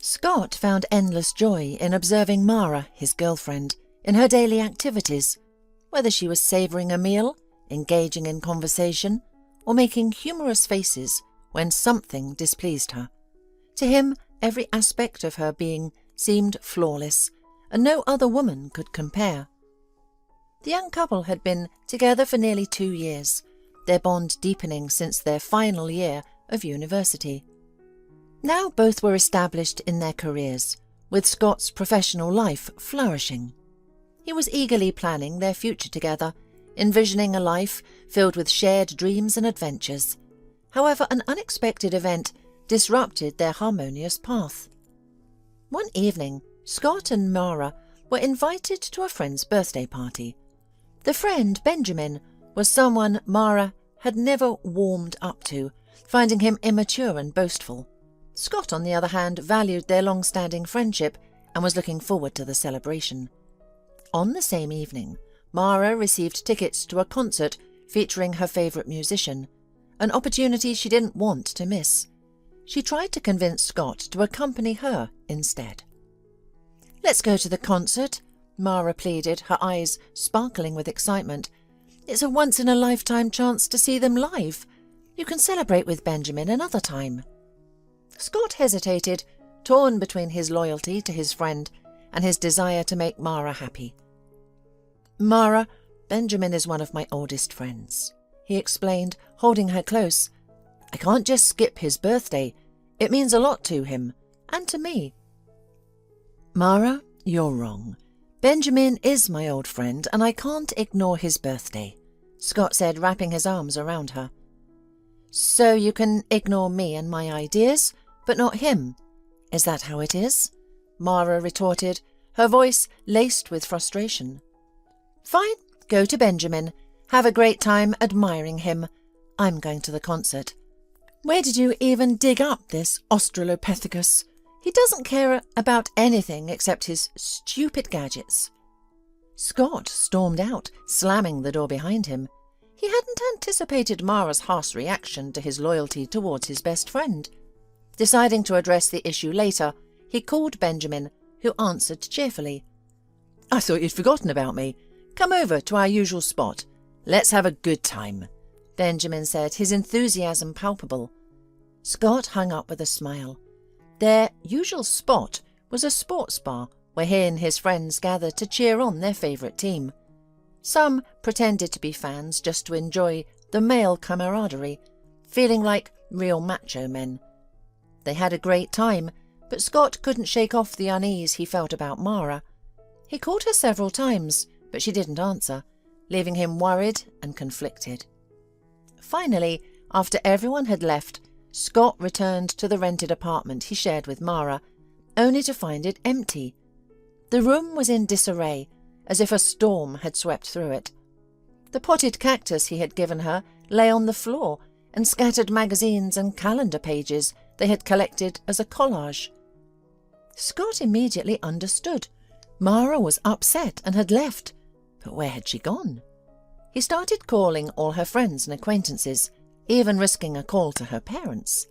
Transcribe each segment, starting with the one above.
Scott found endless joy in observing Mara, his girlfriend, in her daily activities, whether she was savouring a meal, engaging in conversation, or making humorous faces when something displeased her. To him, every aspect of her being seemed flawless, and no other woman could compare. The young couple had been together for nearly 2 years, their bond deepening since their final year of university. Now both were established in their careers, with Scott's professional life flourishing. He was eagerly planning their future together, envisioning a life filled with shared dreams and adventures. However, an unexpected event disrupted their harmonious path. One evening, Scott and Mara were invited to a friend's birthday party. The friend, Benjamin, was someone Mara had never warmed up to, finding him immature and boastful. Scott, on the other hand, valued their long-standing friendship and was looking forward to the celebration. On the same evening, Mara received tickets to a concert featuring her favourite musician, an opportunity she didn't want to miss. She tried to convince Scott to accompany her instead. "Let's go to the concert," Mara pleaded, her eyes sparkling with excitement. "It's a once-in-a-lifetime chance to see them live. You can celebrate with Benjamin another time." Scott hesitated, torn between his loyalty to his friend and his desire to make Mara happy. "Mara, Benjamin is one of my oldest friends," he explained, holding her close. "I can't just skip his birthday. It means a lot to him, and to me." "Mara, you're wrong. Benjamin is my old friend, and I can't ignore his birthday," Scott said, wrapping his arms around her. "So you can ignore me and my ideas, but not him? Is that how it is?" Mara retorted, her voice laced with frustration. "Fine, go to Benjamin. Have a great time admiring him. I'm going to the concert." "Where did you even dig up this Australopithecus? He doesn't care about anything except his stupid gadgets." Scott stormed out, slamming the door behind him. He hadn't anticipated Mara's harsh reaction to his loyalty towards his best friend. Deciding to address the issue later, he called Benjamin, who answered cheerfully. "I thought you'd forgotten about me. Come over to our usual spot. Let's have a good time," Benjamin said, his enthusiasm palpable. Scott hung up with a smile. Their usual spot was a sports bar where he and his friends gathered to cheer on their favourite team. Some pretended to be fans just to enjoy the male camaraderie, feeling like real macho men. They had a great time, but Scott couldn't shake off the unease he felt about Mara. He called her several times, but she didn't answer, leaving him worried and conflicted. Finally, after everyone had left, Scott returned to the rented apartment he shared with Mara, only to find it empty. The room was in disarray, as if a storm had swept through it. The potted cactus he had given her lay on the floor, and scattered magazines and calendar pages they had collected as a collage. Scott immediately understood. Mara was upset and had left, but where had she gone? He started calling all her friends and acquaintances, even risking a call to her parents.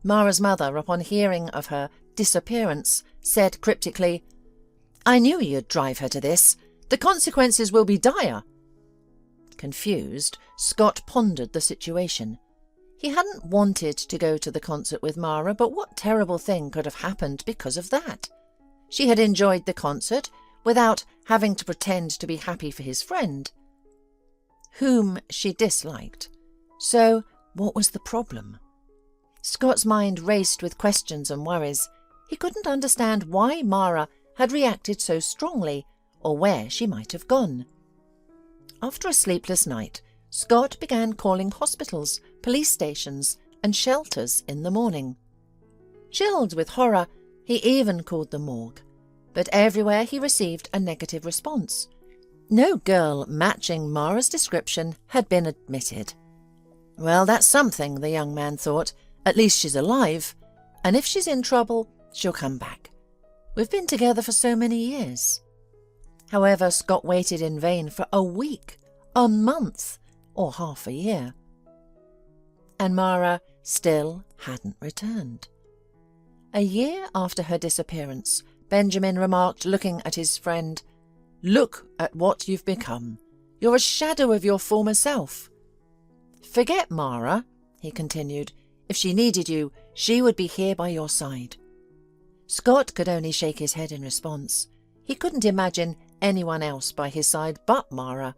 Mara's mother, upon hearing of her disappearance, said cryptically, "I knew you'd drive her to this. The consequences will be dire." Confused, Scott pondered the situation. He hadn't wanted to go to the concert with Mara, but what terrible thing could have happened because of that? She had enjoyed the concert without having to pretend to be happy for his friend, whom she disliked. So, what was the problem? Scott's mind raced with questions and worries. He couldn't understand why Mara had reacted so strongly, or where she might have gone. After a sleepless night, Scott began calling hospitals, police stations, and shelters in the morning. Chilled with horror, he even called the morgue, but everywhere he received a negative response. No girl matching Mara's description had been admitted. Well, that's something, the young man thought. At least she's alive, and if she's in trouble, she'll come back. We've been together for so many years. However, Scott waited in vain for a week, a month, or half a year. And Mara still hadn't returned. A year after her disappearance, Benjamin remarked, looking at his friend, "Look at what you've become. You're a shadow of your former self." "Forget Mara," he continued. "If she needed you, she would be here by your side." Scott could only shake his head in response. He couldn't imagine anyone else by his side but Mara.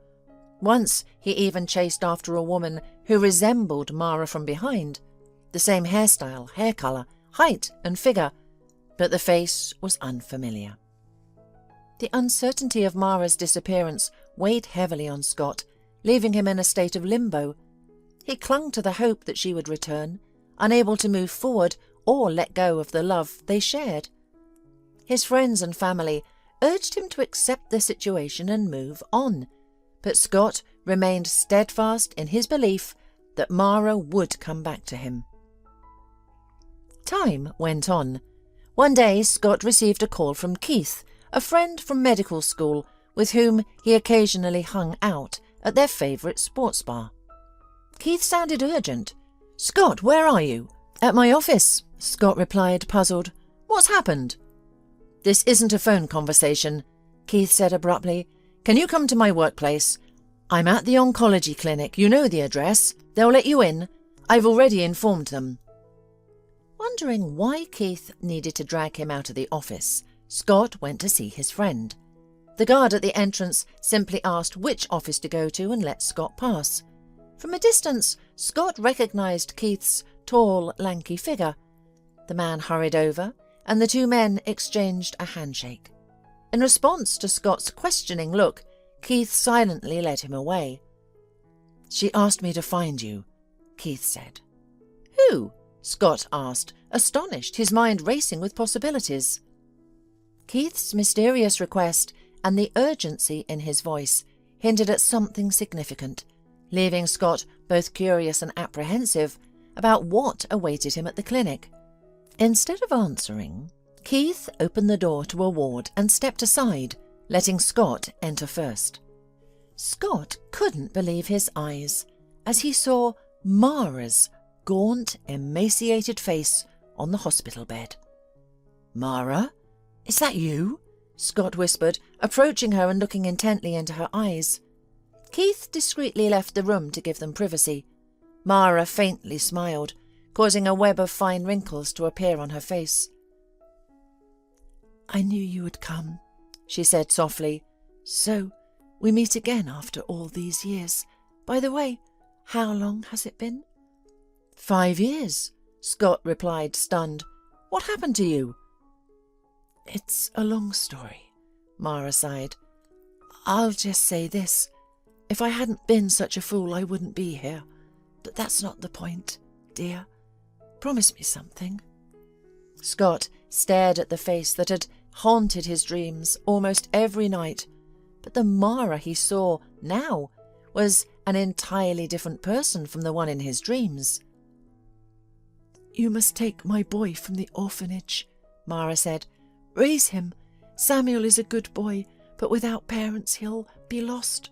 Once he even chased after a woman who resembled Mara from behind, the same hairstyle, hair colour, height and figure, but the face was unfamiliar. The uncertainty of Mara's disappearance weighed heavily on Scott, leaving him in a state of limbo. He clung to the hope that she would return, unable to move forward or let go of the love they shared. His friends and family urged him to accept the situation and move on, but Scott remained steadfast in his belief that Mara would come back to him. Time went on. One day Scott received a call from Keith, a friend from medical school with whom he occasionally hung out at their favourite sports bar. Keith sounded urgent. "Scott, where are you?" "At my office," Scott replied, puzzled. "What's happened?" "This isn't a phone conversation," Keith said abruptly. "Can you come to my workplace? I'm at the oncology clinic. You know the address. They'll let you in. I've already informed them." Wondering why Keith needed to drag him out of the office, Scott went to see his friend. The guard at the entrance simply asked which office to go to and let Scott pass. From a distance, Scott recognised Keith's tall, lanky figure. The man hurried over, and the two men exchanged a handshake. In response to Scott's questioning look, Keith silently led him away. "She asked me to find you," Keith said. "Who?" Scott asked, astonished, his mind racing with possibilities. Keith's mysterious request and the urgency in his voice hinted at something significant, leaving Scott both curious and apprehensive about what awaited him at the clinic. Instead of answering, Keith opened the door to a ward and stepped aside, letting Scott enter first. Scott couldn't believe his eyes as he saw Mara's gaunt, emaciated face on the hospital bed. "Mara, is that you?" Scott whispered, approaching her and looking intently into her eyes. Keith discreetly left the room to give them privacy. Mara faintly smiled, causing a web of fine wrinkles to appear on her face. "I knew you would come," she said softly. "So, we meet again after all these years. By the way, how long has it been?" "5 years," Scott replied, stunned. "What happened to you?" "It's a long story," Mara sighed. "I'll just say this. If I hadn't been such a fool, I wouldn't be here. But that's not the point, dear. Promise me something." Scott stared at the face that had haunted his dreams almost every night, but the Mara he saw now was an entirely different person from the one in his dreams. "You must take my boy from the orphanage," Mara said. "Raise him. Samuel is a good boy, but without parents he'll be lost."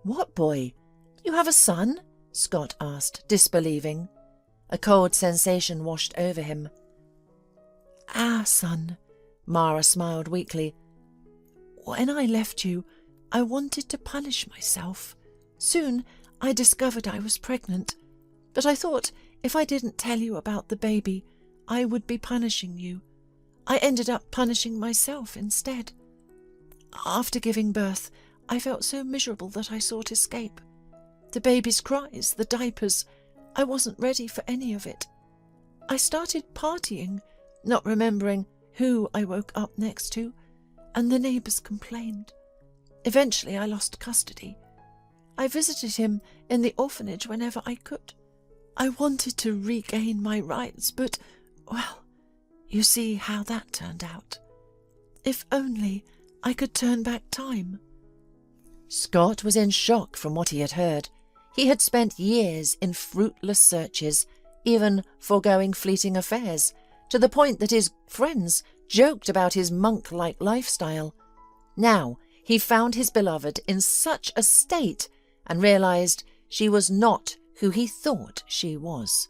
"What boy? You have a son?" Scott asked, disbelieving. A cold sensation washed over him. "Our son," Mara smiled weakly. "When I left you, I wanted to punish myself. Soon I discovered I was pregnant, but I thought if I didn't tell you about the baby, I would be punishing you. I ended up punishing myself instead. After giving birth, I felt so miserable that I sought escape. The baby's cries, the diapers, I wasn't ready for any of it. I started partying, not remembering who I woke up next to, and the neighbours complained. Eventually I lost custody. I visited him in the orphanage whenever I could. I wanted to regain my rights, but, well, you see how that turned out. If only I could turn back time." Scott was in shock from what he had heard. He had spent years in fruitless searches, even foregoing fleeting affairs, to the point that his friends joked about his monk-like lifestyle. Now he found his beloved in such a state and realised she was not who he thought she was.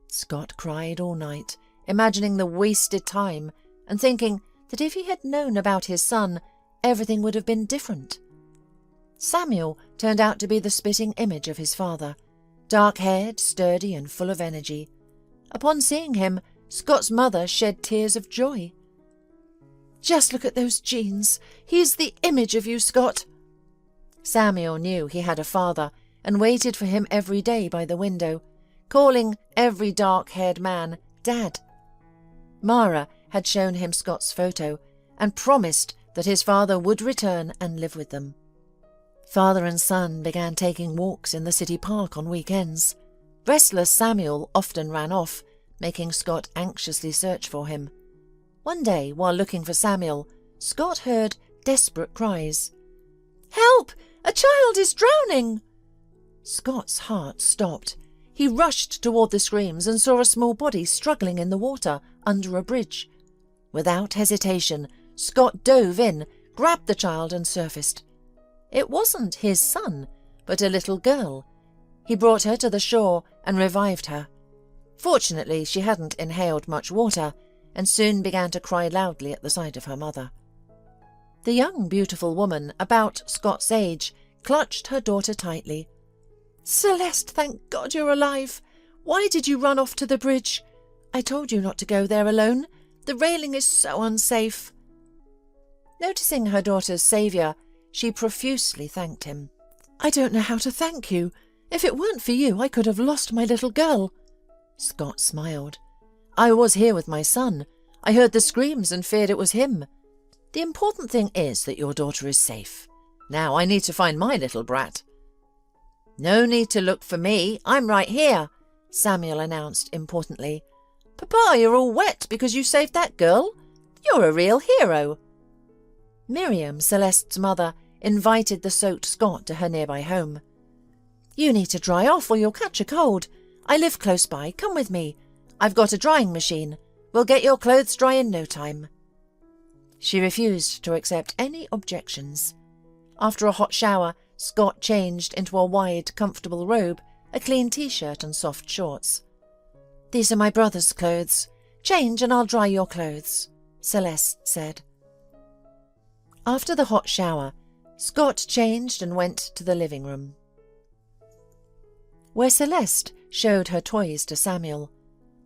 Scott cried all night, imagining the wasted time and thinking that if he had known about his son, everything would have been different. Samuel turned out to be the spitting image of his father, dark-haired, sturdy and full of energy. Upon seeing him, Scott's mother shed tears of joy. "Just look at those genes. He is the image of you, Scott." Samuel knew he had a father and waited for him every day by the window, calling every dark-haired man Dad. Mara had shown him Scott's photo and promised that his father would return and live with them. Father and son began taking walks in the city park on weekends. Restless Samuel often ran off, making Scott anxiously search for him. One day, while looking for Samuel, Scott heard desperate cries. "Help! A child is drowning!" Scott's heart stopped. He rushed toward the screams and saw a small body struggling in the water under a bridge. Without hesitation, Scott dove in, grabbed the child and surfaced. It wasn't his son, but a little girl. He brought her to the shore and revived her. Fortunately, she hadn't inhaled much water and soon began to cry loudly at the sight of her mother. The young, beautiful woman, about Scott's age, clutched her daughter tightly. "Celeste, thank God you're alive. Why did you run off to the bridge? I told you not to go there alone. The railing is so unsafe." Noticing her daughter's saviour, she profusely thanked him. "I don't know how to thank you. If it weren't for you, I could have lost my little girl." Scott smiled. "I was here with my son. I heard the screams and feared it was him. The important thing is that your daughter is safe. Now I need to find my little brat." "No need to look for me. I'm right here," Samuel announced importantly. "Papa, you're all wet because you saved that girl. You're a real hero." Miriam, Celeste's mother, invited the soaked Scott to her nearby home. "You need to dry off or you'll catch a cold. I live close by. Come with me. I've got a drying machine. We'll get your clothes dry in no time." She refused to accept any objections. After a hot shower, Scott changed into a wide, comfortable robe, a clean t-shirt and soft shorts. "These are my brother's clothes. Change and I'll dry your clothes," Celeste said. After the hot shower, Scott changed and went to the living room, where Celeste showed her toys to Samuel.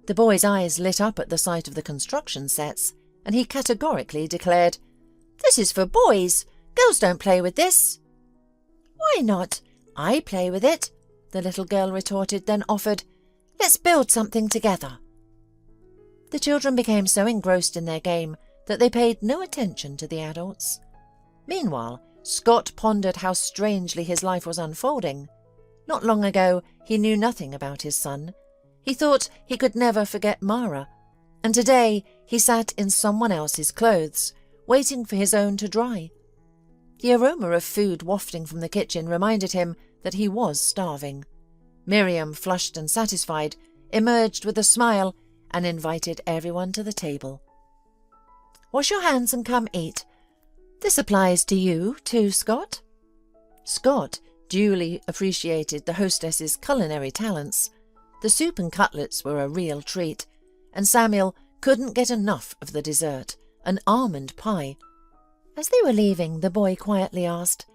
The boy's eyes lit up at the sight of the construction sets, and he categorically declared, "This is for boys. Girls don't play with this." "Why not? I play with it," the little girl retorted, then offered, "Let's build something together." The children became so engrossed in their game that they paid no attention to the adults. Meanwhile, Scott pondered how strangely his life was unfolding. Not long ago, he knew nothing about his son. He thought he could never forget Mara, and today he sat in someone else's clothes, waiting for his own to dry. The aroma of food wafting from the kitchen reminded him that he was starving. Miriam, flushed and satisfied, emerged with a smile and invited everyone to the table. "Wash your hands and come eat. This applies to you too, Scott." Scott duly appreciated the hostess's culinary talents. The soup and cutlets were a real treat, and Samuel couldn't get enough of the dessert, an almond pie. As they were leaving, the boy quietly asked,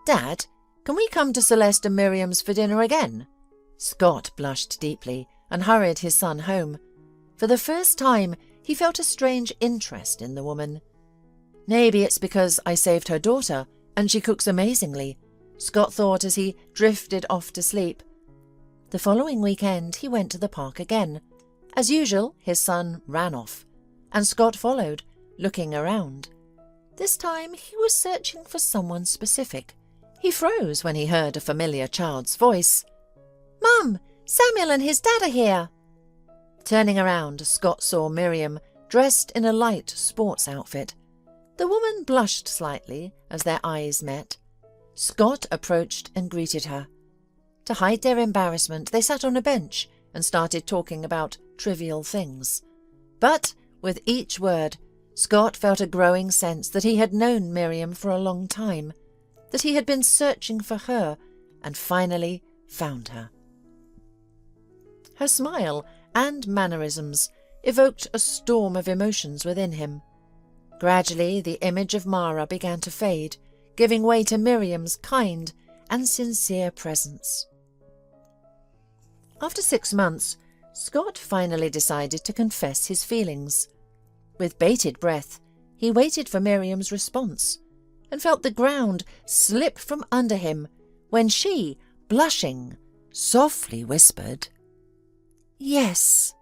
"Dad, can we come to Celeste and Miriam's for dinner again?" Scott blushed deeply and hurried his son home. For the first time, he felt a strange interest in the woman. "Maybe it's because I saved her daughter, and she cooks amazingly," Scott thought as he drifted off to sleep. The following weekend, he went to the park again. As usual, his son ran off, and Scott followed, looking around. This time, he was searching for someone specific. He froze when he heard a familiar child's voice. "Mum, Samuel and his dad are here." Turning around, Scott saw Miriam, dressed in a light sports outfit. The woman blushed slightly as their eyes met. Scott approached and greeted her. To hide their embarrassment, they sat on a bench and started talking about trivial things. But with each word, Scott felt a growing sense that he had known Miriam for a long time, that he had been searching for her and finally found her. Her smile and mannerisms evoked a storm of emotions within him. Gradually, the image of Mara began to fade, giving way to Miriam's kind and sincere presence. After 6 months, Scott finally decided to confess his feelings. With bated breath, he waited for Miriam's response and felt the ground slip from under him when she, blushing, softly whispered, "Yes."